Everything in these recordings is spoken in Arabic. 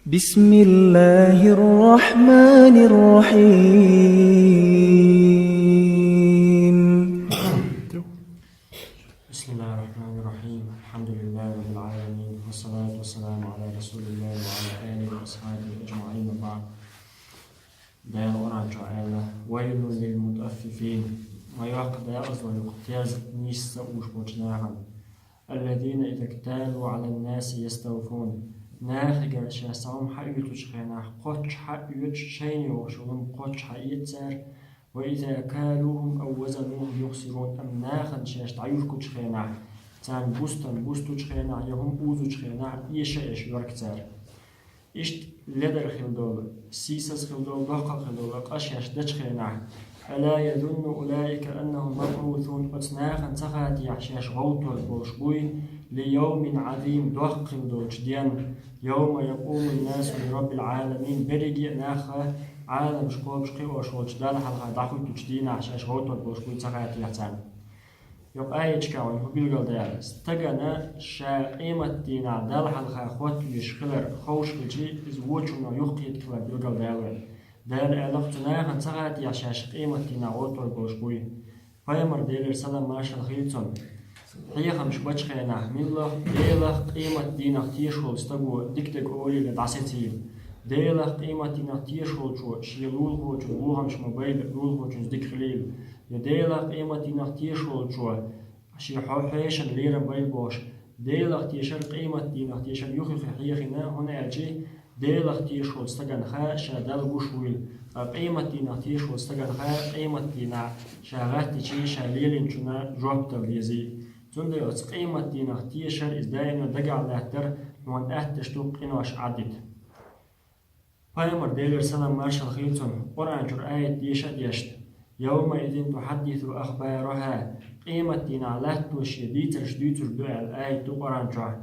بسم الله الرحمن الرحيم. بسم الله الرحمن الرحيم. الحمد لله رب العالمين، والصلاة والسلام على رسول الله وعلى آله وأصحابه أجمعين، وبعد. دال ورجع الله ويل للمطففين ويقضى أصلا يقتاز نيس وشبوجناها الذين إذا اكتالوا على الناس يستوفون ناخجر شاسهم حيوتش خينا قوتش حيوتش شيني وشون قوتش حيتسار وإذا كالوهم أو وزنوهم يخسرون أم ناخن شاش تعيوش كوتش خينا تان بوستوش خينا يهم أوزوش خينا إيش يوركتار إشت لدر خلدول سيسس خلدول بقى خلدول قشاش دش خينا ألا يظن أولئك أنهم مبعوثون وتناخن تخاتي عشاش غوتول بوشبوي ليوم عظيم دوق خلدولش ديان يوم يقوم الناس لرب العالمين بريجي ناخا عالم شقوب شقي وشوش دال حلقة داخل تجدين عشاش غوتول بوشبوي تخاتي عتان يوم آية كاون هو بيلقل ديالس تجنا شائمة دينا دال حلقة خوت يشخلر خوش بجي زوجنا يخيط كلا بيلقل ديالوين دال ألفتنا هنتغات يعشاش قيمة دينا غوتول بوشبوي فايمر ديلر سلام ماشا خيلتون هي خمش بچخينا ميلا ديلا قيمة دينا تيشول استقو ديكتك أولي لدعستيل ديلا قيمة دينا تيشول شو شيلول هو شو بوهمش موبايل لول هو شو ديك خليل يديلا قيمة دينا تيشول شو شي حوحيشن ليرا بايل بوش ديلا تيشر قيمة دينا تيشر يوخي خيخنا هنا أجي ديلا تيشول استقن خا شادل بوشويل قيمة دينا تيشول استقن خا قيمة دينا شاغات تشي شاليلين شنا جوبتا ليزي تندي قيمة دينا تيشر إز دائما دقع لاتر وان تشتوق إنواش عدد بايمر ديلر سلام مارشال خيلتون قرآن جر آية ديشا ديشت يومئذ تحدث أخبارها قيمة دينا لاتوش ديترش دوال آية تو قرآن جر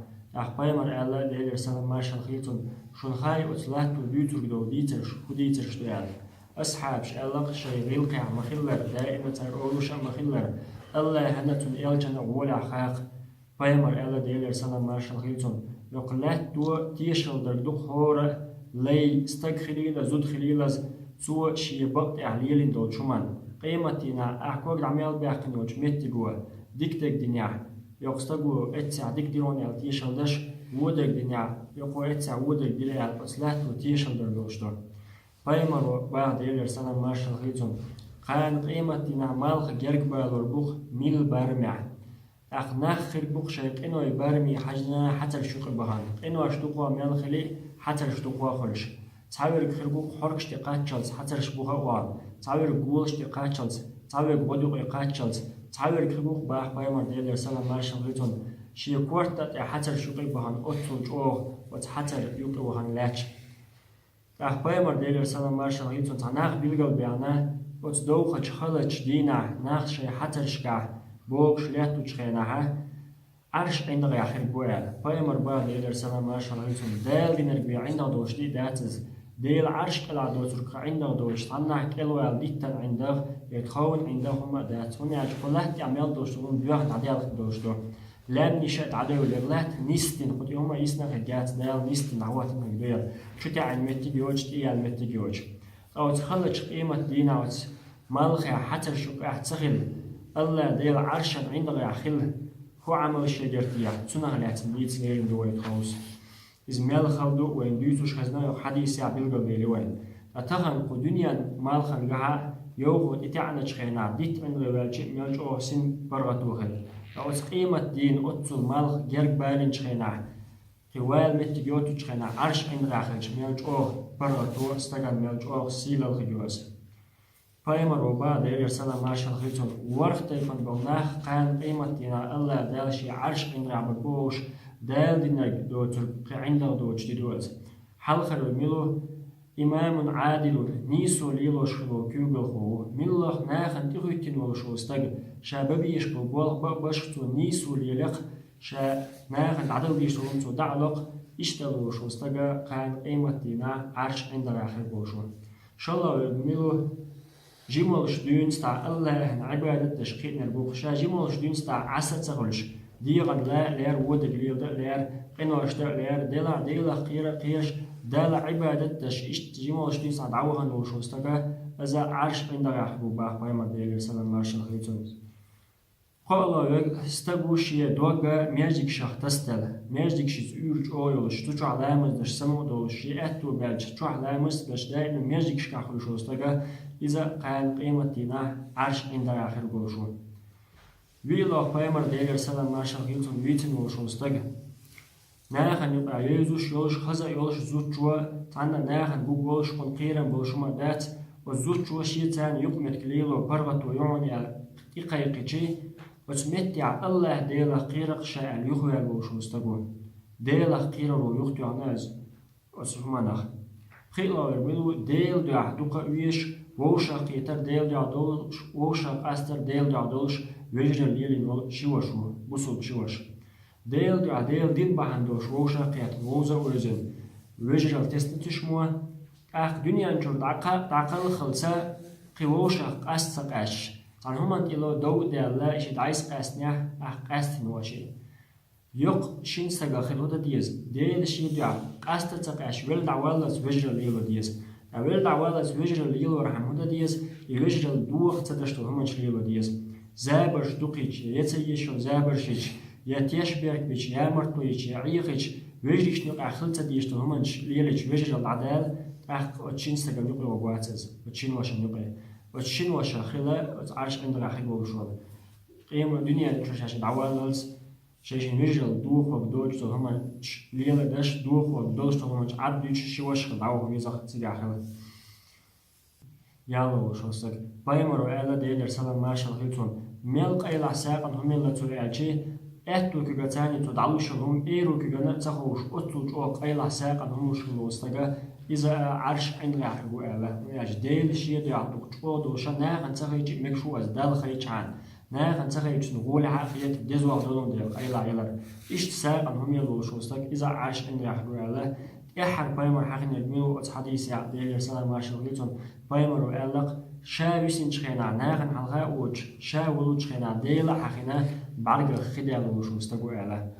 بايمر الله ديلر سلام مارشال خيلتون شون خاي أتلاتو ديترش خديترش دوال أصحاب شألق شي غيلقع مخلر دائما ترولوش مخلر الله هنتون إلجنا ولا خاق بايمر الله ديلر سلام مارشال خيلتون يقلات دو تيشل دردو خورة لي استغخليلا زود خليلاز سو شي بقت عليلين دول شمان قيمتنا أحكوك عميل بيحقن يوش متقوا ديكتك دنيا يقستقوا اتسع ديك ديرون يال تيشل دش وودك دنيا يقو اتسع وودك ديال أسلاتو تيشل دردوشتو بايمر بعد ديلر سلام مارشال خيلتون قان قيمتنا مالخ جرق بالوربوخ ميل بارمع أخناخ خربوخ شيق إنو يبارمي حجنا حتى الشوق بهان إنو أشتوقوا ميل خلي حتى الشتوقوا خلش تعبير خربوخ حرق اشتقاتشلز حتى الشبوخ وان تعبير قول اشتقاتشلز تعبير بدوق يقاتشلز تعبير خربوخ باح بايمر ديلر سلام مارشال خيلتون شي كورتات حتى الشوق بهان أتون جوه وتحتى يوق وهان لاتش بايمر ديلر سلام مارشال خيلتون تناخ بيلقل بيانا وتدوخ خلج دينا ناخ شي حتى الشقع بوك شلياتو تشخيناها عرش عندك يا أخي بوال بايمر بعد ديلر سلام ماشاء الله عليكم دال دينر بي عندك دوش دي داتز ديل عرش كلا دوترك عندك دوش تناح كلوال ديتن عندك يتخون عندهم دات هنا كلها تعمل دوش تقول بيوخ عديال دوش دو لان نشأت عدو لغلات نيستن قد يوم يسنا جات دال نيستن عوات مقبيل شو تعلم متجوج تيال متجوج أو تخلج قيمة دينا مالخي حتى شقع تسخل الله ديل عرشا عندك يا خل هو عمل الشجرتية سنة لات ميت غير دوي خوس إز مال خلدو وين دوتوش خزنا حديث يا بيلقى بيلوين أتخن قدنيا مال خلقها يوخو إتعنا شخينا ديت من غيرالشي ميلجو سن برغتوخل أو قيمة دين أتسو مال جرق بالين شخينا قوال متجوتو شخينا عرش عند راخلش ميلجو برغتو استقل ميلجو سيل الخجوز بايمر وبا دير سلام ماشال خيتون ورخ تيفن بغناخ قان قيمة دينا الله دالشي عرش عند رعبكوش دال دينا دوتر عند دوتش دي دوز حلخر الميلو إمام عادل نيسو ليلو شخلو كيوغل خو ميلوخ ناخن تغيتين ولشو استق شابابي يشبو بولغ باشتو نيسو ليلق شا ناخن عدل بيشتو دعلق اشتغلو شو استق قان قيمة دينا عرش عند راخل بوشو شالله الميلو جيمولش دونستا الله عبادة تشقيق نربوخ شا جيمولش دونستا عسى تغلش ديغن لا لير ود قليل لير قنوش لير ديلا قيرش دال عبادة إشت جمال شدي صعد عوهن وشوستك إذا عرش عند يحبو باخ بايمر ديجر سلام مارشل خيتون قال استبوش يدوغا ميجيك شخ تستل ميجيك شيز يورج أويل شتوش علامز دش سمو دوش يأتو بالج شتوش علامز دش دائما ميجيك شكاخل شوستك إذا قال قيمتنا عرش عند آخر قوشون ويلا بايمر ديجر سلام مارشل خيتون ويتن وشوستك ناخن يبقى يزوش يولش خزا يولش زوت جوا تعنا ناخن بوغولش قن قيرن بولشما دات وزوت جوا شيطان يقمت كليلو برغت ويعني إقايقيتي وتمتع الله ديلا قيرق شاء اليخوي البوش مستقون ديلا قيرق ويختي عناز وسفمانخ خيلا وربلو ديل دعا دوقا ويش ووشا قيتر ديل دعا دولش ووشا قاستر ديل دعا دولش ويجر ليلي شواشو بوصل شواش ديل دعا ديل دين بحندوش ووشا قيت ووزا ويزن ويجر تستنتشموا اخ دنيا انشور دعقل خلصا قيوشا قاست قاش عن همان إلو دو ديلا إشي دعيس قاسنيا قاست نواشي يق شين ساقا خلودا ديز ديل شي دعا قاست تقاش ويل دعوالز وجر ليلو ديز ويل دعوالز وجر ليلو رحمودا ديز يوجر الدوخ تدشتو همان شليلو ديز زابرش دوقيش يتسيشو زابرشيش يتيش بيرك بيش يامرتويش يعيقيش وجريش نقع خلطة ديشتو همان شليليش وجر العدال وشين ساقا نقل وقواتز وشين واشا نقل وتشين وشاخلة عرش عند راحي بوشون قيم الدنيا تشوش دعوالز شيء نجل دوخ وبدوج تو هما ليلا داش دوخ وبدوج تو هما عديش شواش دعوه يزخ تجاهل يلا وشوسك بايمر وعلا ديلر سلام مارشال هيلتون ملق إلى ساقن هم اللي تلعشي أتو كجتاني تدعوش هم إيرو كجنا تخوش أتوج أو إلى ساقن هم شلوستجا إذا عرش عند راحو ألا يعني ديل شيء يعطوك تقول وشنا غنتخيج مكشو از دال خيج عن نا غنتخيج نقول عافية دزوا دولون ديال إلا إيش ساقن هم يلو شوستك إذا عرش عند راحو ألا إحر بايمر حقن يدميو أتحديث يا ديل سلام مارشال هيلتون بايمر وألق شاويسين شخينا ناغن حلقة أوج شاولو شخينا ديلا حقنا بعرق خدال وشوستك ألا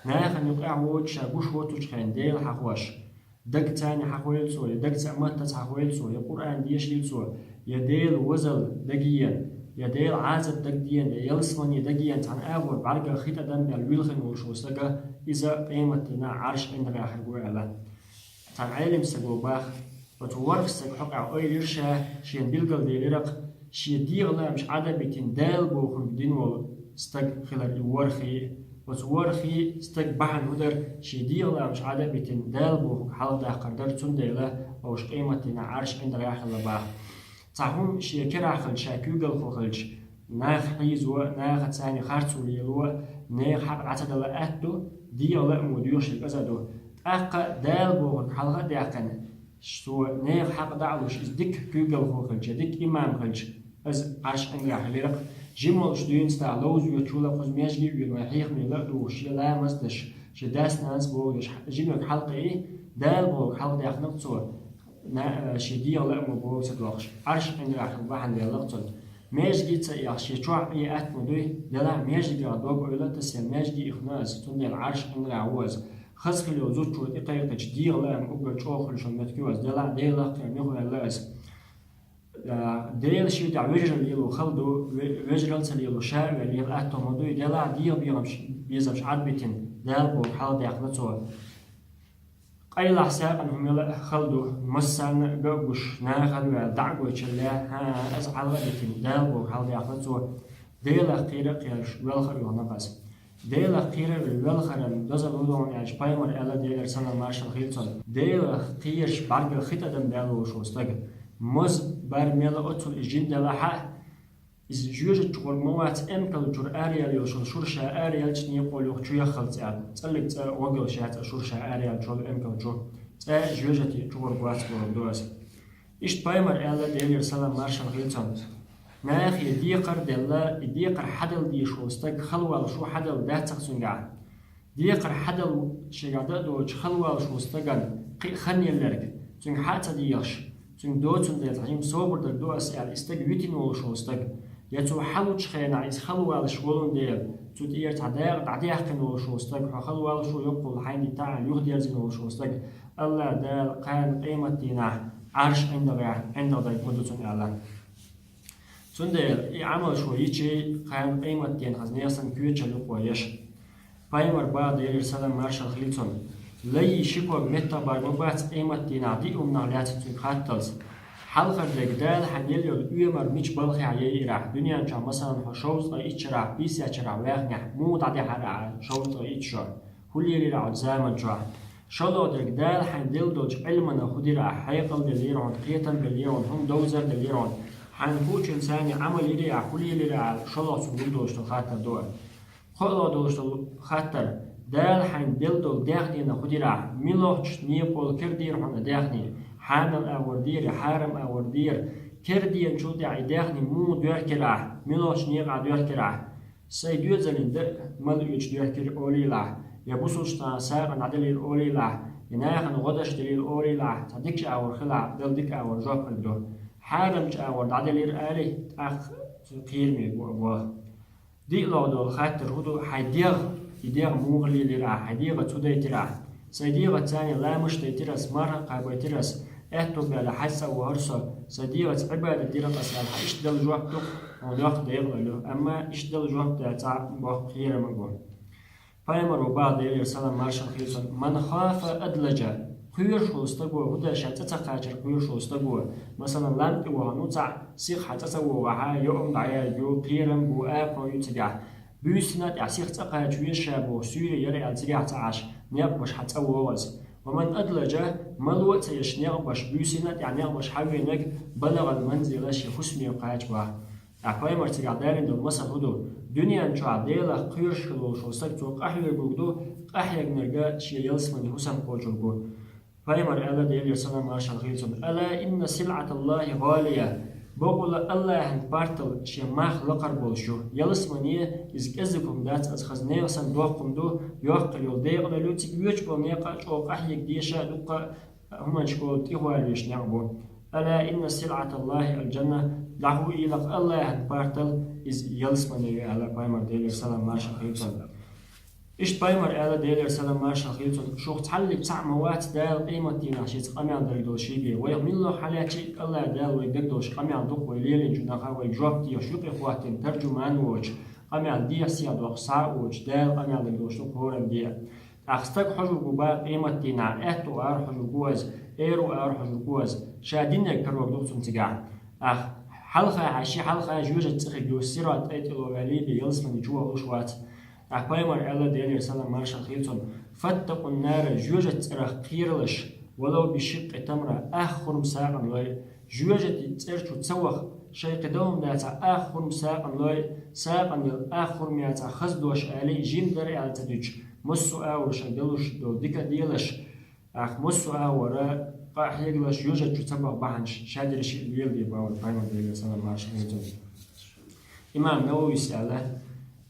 ناغن يقع أوج شاقوش وطو شخين ديل حقوش دق تاني حقويل سو دق تأمت حقويل سو القرآن ديش سو يديل وزل دقيا يديل عازب دقيا يلسمني دقيا عن أول بعرق خيط دم بالويلخن وشوستك إذا قيمتنا عرش عند راح على عن علم سجو باخ وتورف سج حق أويل يرشا شين بيلقل ديلرق شي ديغلا مش عادة بيتين دال بوخن بدين وال استق خلال الورخي وتورخي استق بحن هدر شي ديغلا مش عادة بيتين دال بوخن حال دا قردر تنديلا وش قيمتنا عرش عند راح باخ تعهم شي كراخل شاكوغل خوخلش ناخ حيزو ناخ تاني خارتو ليلو ناخ حق عتدل أتو ديغلا موديوش الأزادو أقا دال بوخن حلقة داقن شو ناخ حق دعوش إزدك كوغل خوخلش ديك إمام خلش از عرش عند راح ليرق جمال شدين ستا لوز يوتشولا قز ميجي وينوحيخ من لقدو وشي لا مزدش شداس ناس بوغش جمال حلقة إيه دال بوغ حلقة داقن نقصو شدية ولا مبوغ سدوخش عرش عند راح بحن ليلقتل ميجي تسيح شي تشوع إيه أتمدوي دلا ميجي قادوغ ولا تسيا ميجي إخناز تندي العرش عند راعوز خزخي لو زوجو إقايقة جدية ولا مقبل شوخل شو متكوز دلا ديلا قيميخو اللاز ديل شيء دع وجر ليلو خلدو وجرل سليلو شاع وليل أتمدو دلا ديل بيزمش عدبتين دال بو حال ديقنتو قيل حساب أنهم يلا خلدو مسان جوش ناخذ دعوة شلة ها أزعل بتين دال بو حال ديقنتو ديلا قيرة قيرش والخر يونقص ديلا قيرة والخر دزلودون يعني بايمر ألا ديلا سنة مارشال هيلتون ديلا قيرش بعد الخطة دم دالو شو استجد مز برميلا أطول الجين دلها إذا جوجت تقول موات أمكن جور أريال يوصل شرشة أريال تني يقول يخشوا يخلط يعني تقلت وقل شات شرشة أريال جور أمكن جو جوجت تقول قوات بردوس إيش بايمر ألا ديال سلام مارشال هيلتون ناخي ديقر دلا ديقر حدل دي شو استك خلوة شو حدل ده تقصنجع ديقر حدل شجعة دو خلوة شو استجن خني اللرج تون حتى ديش تون دو تون ده تعيم صوب در دو أسأل استج ويتين وشو استج يتو حلو تشخينا إز خلو على شغلون ديل تو تير تعداق تعديق كنو شوستك خلو على شو يقول حين تاع يغدي زينو شوستك الله دال قان قيمة دينا عرش عند ذا يقدسون الله تندل عمل شو يجي قان قيمة دين خزني أصلا كيوتش لقويش بايمر بعد يرسل مارشال خليتون لي شكو متى برمبات قيمة دينا دي نالات تنخاتلز حلقة دقدال حنيليو الأمر مش بلخي عيي راح دنيا جا مثلا شوز إيش راح بيس راح واقع مو تعدي حرا شوز إيش كل يلي راح زمان جا شلو دقدال حندل دوج علمنا خدي راح حيقل دليرون قيتن دليرون هم دوزر دليرون حنكوش إنساني عمل يلي راح كل يلي راح شلو سنقول دوج تخاطر دور خلو دوج تخاطر دال حندل دوج داخلنا خدي راح ميلوش نيبول كردير هون داخلي حامل أوردير حارم أوردير كردي نشوتي عيداخني مو دور كراه ملوش نيقع دور كراه سيديو زلين ده ملوش دور كر أولي لا يبوسوش تنساق نعدل الأولي لا يناخن غدش دليل الأولي لا تديكش أور خلع دلدك أور جوب الدو حارمش أور نعدل الألي أخ قيرمي بوا دي لو دول خاطر هدو حيديغ يديغ موغلي لرا حيديغ تودي ترا سيديغ تاني لا مش تيترس مرة قابل ترس اهتم على حسا وهرسا صديقة عبادة ديرة أسأل إيش دل جوابتك وناخد يغلو أما إيش دل جوابتك تاع بوح خير مقول فايمر وبعض يرسل مارشال خيسون من خاف أدلجا خير شو استقوى هدا شاتتا قاجر خير شو استقوى مثلا لانت وهنوتع سيخ حتسوى وحا يوم دعيا يو قيرم بو آقو يتقع بيسنات يعسيخ تقا جويشا بو سوري يري التقع تعاش نيقوش حتسوى وز ومن أدلج ملوت يشنيغ باش بيسينات يعني باش حوينك بلغ المنزل شي خسمي قاج با أقوى مرتقع دارين دو مسا هدو دنيا انشو عديلا قيرش خلو شو سكتو قحي يقودو قحي نرجع شي يلسمني حسن قوجوغو فايمر ألا ديل يرسل مارشال خيلتون ألا إن سلعة الله غالية بقول الله هن بارتل شي ماخ لقر بولشو يلسمني إزكزكم دات از خزنيغ صندوقكم دو يوقل يلديغ لوتيك يوش بونيقا شو قحيك ديشا دوقا هما شكو تيوال يشنعبو ألا إن سلعة الله الجنة دعو إلق الله هن بارتل إز يلسمني على بايمر ديل يرسل مارشال خيلتون إيش بايمر ألا ديل يرسل مارشال خيلتون شو تحلي بتاع موات دال قيمة دينا شي تقامي عن دردو شيبي ويغمين له حالاتي الله دال ويدقدوش قامي عن دوق ويليلين جناقا ويجوب دي وشوق إخواتين ترجمان ووش قامي عن دي سياد وخصاء ووش دال قامي عن دردوش دوق هورم دي أخستك حجو قبا قيمة دينا أهتو أر حجو قوز إيرو أر حجو قوز شادين يكروك دوق سنتقع أخ حلقة عشي حلقة جوجة تخي جوسيرات أيتلو غاليبي يلسمني جوا وشوات أقويمر ألا ديل يرسل مارشال خيلتون فاتقوا النار جوجة ترخ قيرلش ولو بشق تمرة آخر مساقا لوي جوجة ترشو تسوخ شي قدوم داتا آخر مساقا لوي ساقا الآخر مياتا خزدوش آلي جيم دري على تدوج مسو آور شدلوش دو ديكا ديلش أخ مسو آور قاح يقلش جوجة تسوخ بحنش شادرش الويل دي باور قويمر ديل يرسل مارشال خيلتون إمام نووي سأله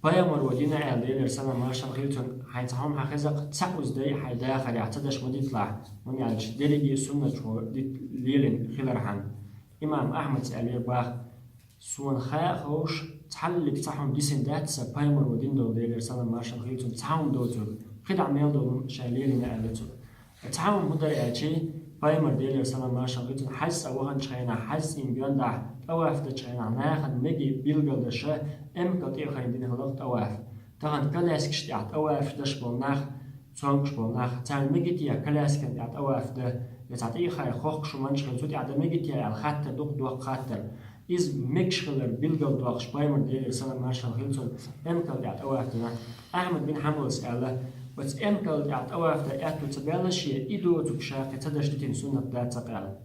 بايمر ودينا على يرسل مارشال خيلتون حيتهم حخزق تسعوز داي حيدا خلي اعتدش مدي طلع من يعني ديري سنة شو ليلين خلرحان إمام أحمد سألي باخ سون خا خوش تحل بتاعهم ديسن دات بايمر ودين دو ديل يرسل مارشال خيلتون تاعهم دوتو خدع ميل دو شاليلين علتو تاعهم مدري أشي بايمر ديل يرسل مارشال خيلتون حس أوهن شينا حس إن بيندع أواف دشينا ناخد مجي بيلقل دشة قطيع خايدين هلقت أواف تغن كلاس كشتعت أواف دش بالناخ صانكش بالناخ تان مجتيا كلاس كان يعت أواف ده يتعطي خاي خوخ شو منش خلصوت يعت مجتيا على خاطر دوق خاطر إز مكشخلر بيلقل دوق شبايمر ديل يرسل مارشال خيلتون قل يعت أواف ده أحمد بن حمد سأله بس قل يعت أواف ده يعتو تبالش إيدو تكشاق تدش تين سنة ده تقال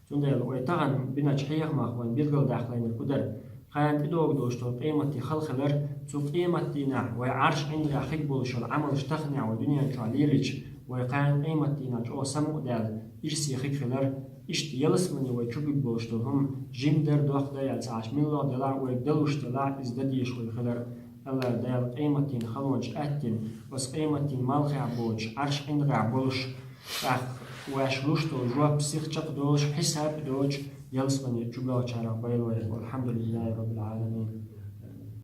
تندل ويتغن بنجحيه ماخوان بيلقل داخلين القدر خان تدوق دوشتو قيمتي خلخلر تو قيمتي نع وعرش عند أخيك بولش العمل اشتخنع ودنيا شعليلج وقان قيمتي نع جو سمو دال إيش سيخيك خلر إيش يلسمني ويشوبك بولشتو هم جندر دوخ دايل ساعش من الله دلع ويدلوش دلع إزداديش ويخلر الله دايل قيمتي خلونش أتين بس قيمتي مالخي عبوش عرش عند عبولش واش لوشتو جواب بسيخ تشق دوش حساب دوش Jelsvanje, čugaočara, bajloje, alhamdulillahi rabbil alamin.